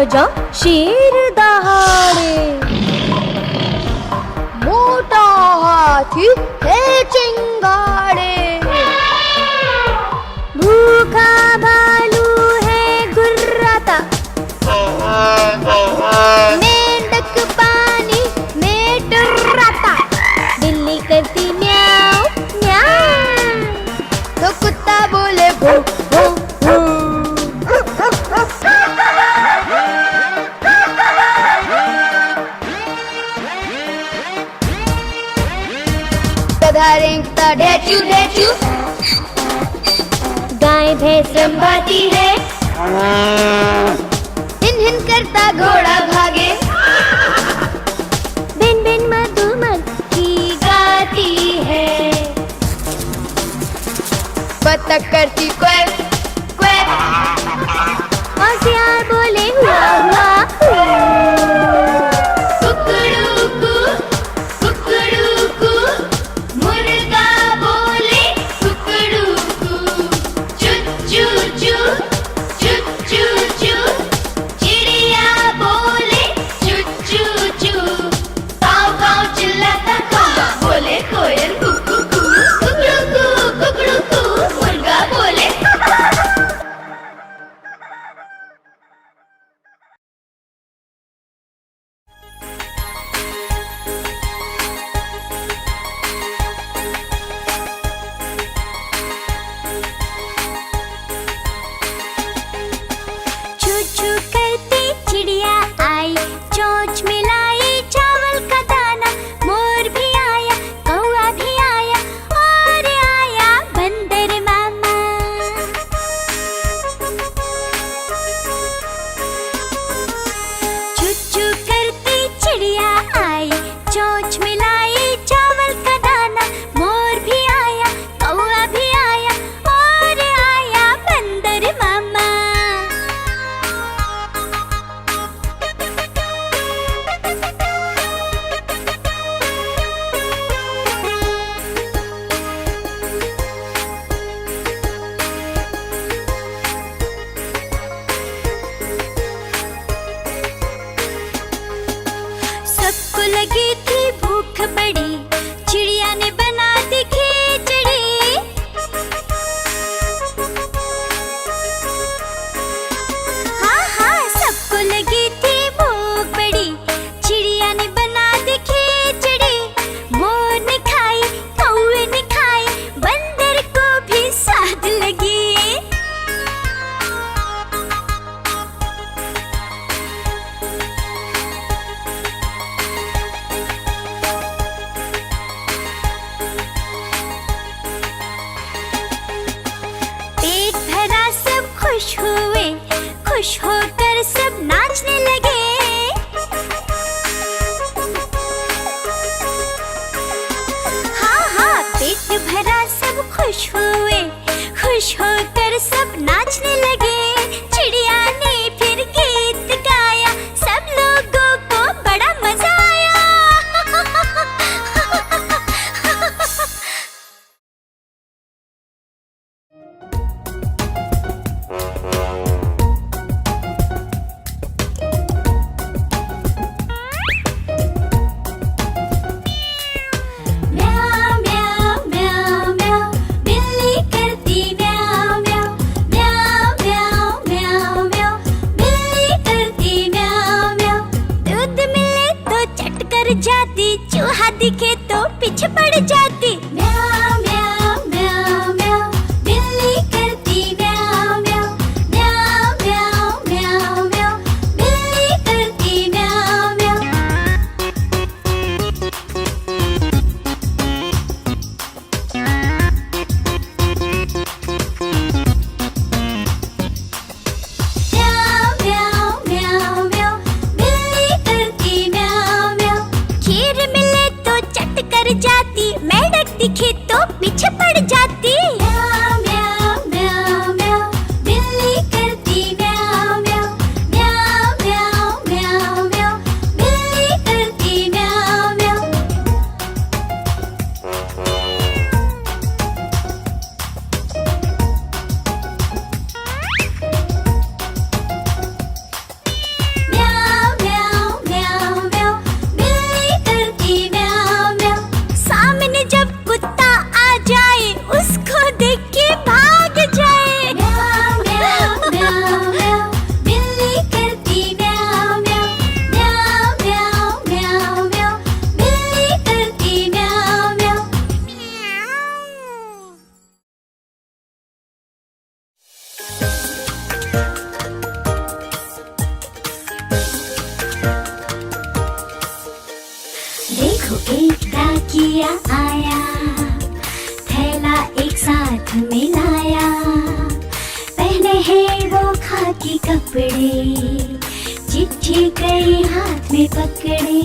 जा शेर दहाड़े। मोटा हाथी है चिंगाड़े, भूखा भालू है गुर्राता, मेंढक पानी में टुर्राता, बिल्ली करती म्याऊं म्याऊं, तो कुत्ता बोले भो भो भो। गधा रेंगता ढेचू ढेचू, गाय भैंस रंभाती है, हिन हिन करता घोड़ा भागे, बिन बिन मधुमक्खी गाती है, बतख करती क्वैक क्वैक, होशियार बोले हुआ हुआ, कुकड़ूकू कुकड़ूकू, मुर्गा बोले कुकड़ूकू, चू चू चू चू चू चू, चिड़िया बोले चू चू चू, काऊ काऊ चिल्लाता कौवा बोले कोयल कुकू कू, कुकड़ूकू कुकड़ूकू, मुर्गा बोले। छू छू करती चिड़िया आई, चोंच मिलाई चावल का दाना, मोर भी आया कौआ भी आया और आया बंदर मामा। छू छू करती चिड़िया आई, चोंच मिलाई चावल का दाना, मोर भी आया कौआ भी आया और आया बंदर मामा। सबको लगी थी भूख बड़ी, चिड़िया ने बना दी खिचड़ी। हाँ हाँ सबको लगी थी भूख बड़ी, चिड़िया ने बना दी खिचड़ी। मोर ने खाई कौवे ने खाई, बंदर को भी स्वाद लगी। पेट भरा सब खुश हुए, खुश होकर सब नाचने लगे। हाँ हाँ पेट भरा सब खुश हुए, खुश होकर सब नाचने लगे। चिड़िया ने फिर गीत गाया, सब लोगों को बड़ा मजा आया। म्याऊ म्याऊ म्याऊ म्याऊ, बिल्ली करती म्याऊ म्याऊ, म्याऊ म्याऊ म्याऊ म्याऊ, बिल्ली करती म्याऊ म्याऊ। दूध मिले तो चट कर जाती, चूहा दिखे तो पीछे पड़ जाती। म्याऊ म्याऊ म्याऊ म्याऊ, बिल्ली करती म्याऊ म्याऊ, म्याऊ म्याऊ म्याऊ म्याऊ, बिल्ली करती म्याऊ म्याऊ। म्याऊ म्याऊ म्याऊ म्याऊ, बिल्ली करती म्याऊ म्याऊ। खीर मिले तो चट कर जाती, मेंढक दिखे तो पीछे पड़ जाती। म्याऊ म्याऊ म्याऊ म्याऊ, बिल्ली करती म्याऊ म्याऊ, म्याऊ म्याऊ म्याऊ म्याऊ, बिल्ली करती म्याऊ म्याऊ। देखो एक डाकिया आया, थैला एक साथ मिलाया, पहने हैं वो खाकी कपड़े, चिट्ठी कई हाथ में पकड़े।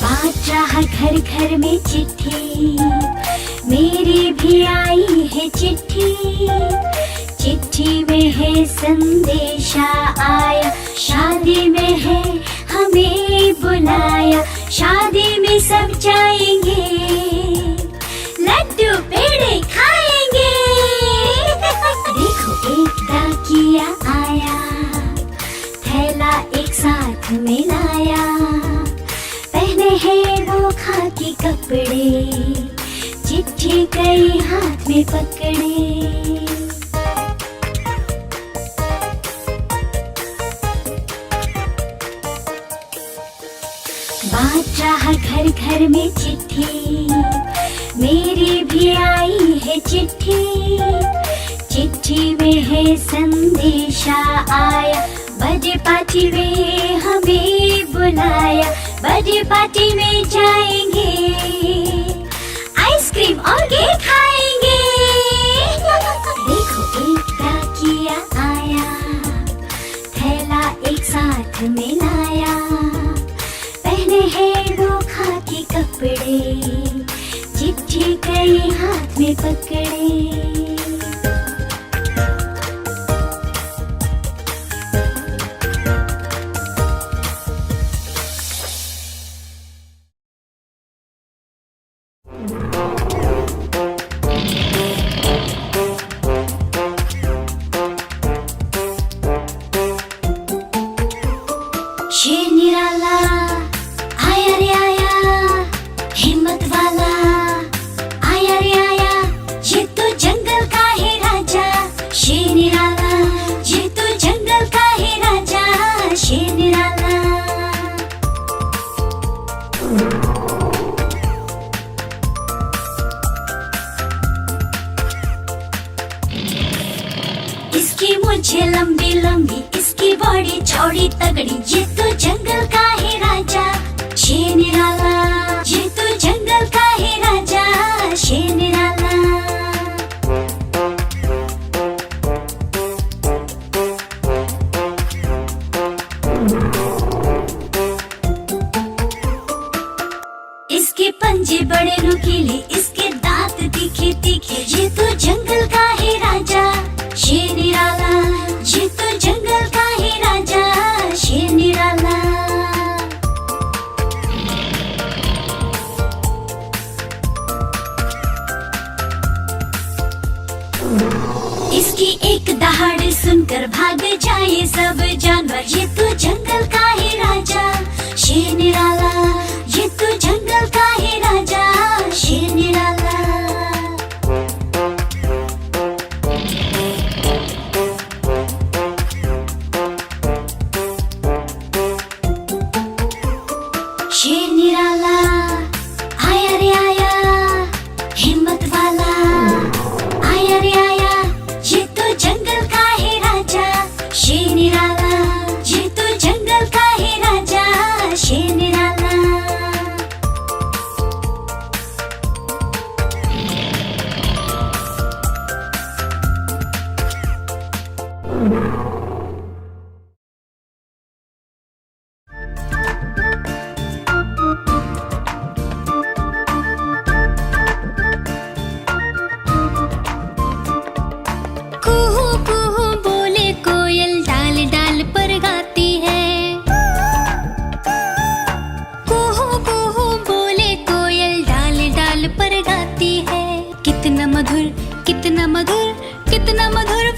बात रहा घर घर में चिट्ठी, मेरी भी आई है चिट्ठी, चिट्ठी में है संदेशा आया, शादी में है हमें बुलाया, शादी में सब जाएंगे, लड्डू पेड़े खाएंगे। देखो एक डाकिया आया, थैला एक साथ मिलाया, पहने हैं वो खाकी कपड़े, चिट्ठी कई हाथ में पकड़े। बात रहा घर घर में चिट्ठी, मेरी भी आई है चिट्ठी, चिट्ठी में है संदेशा आया, बर्थडे पार्टी में हमें बुलाया, बर्थडे पार्टी में जाएंगे, आइसक्रीम और केक खाएंगे। देखो एक डाकिया आया, थैला एक साथ मिलाया, पहने हैं वो खाकी कपड़े, चिट्ठी कई हाथ में पकड़े। शेर निराला आया रे आया, हिम्मत वाला आया रे आया, ये तो जंगल का है राजा। शेर निराला ये तो जंगल का है राजा, शेर निराला। इसकी मुझे लंबी लंबी, इसकी बॉडी चौड़ी तगड़ी, ये तो जंगल का है राजा। शेर निराला ये तो जंगल का है राजा, शेर निराला। इसके पंजे बड़े नुकीले, इसके दांत तीखे तीखे, ये तो जंगल का है राजा। शेर निराला ये तो जंगल का है राजा, शेर निराला। इसकी एक दहाड़ सुनकर भाग जाए सब जानवर, ये तो जंगल का है राजा। शेर निराला ये तो जंगल का है राजा, शेर निराला। शेर निराला आया रे आया, हिम्मत वाला आया रे आया, ये तो जंगल का है राजा। शेर निराला ये तो जंगल का है राजा, शेर निराला। कुहू कुहू बोले कोयल, डाल डाल पर गाती है। कुहू कुहू बोले कोयल, डाल डाल पर गाती है। कितना मधुर कितना मधुर कितना मधुर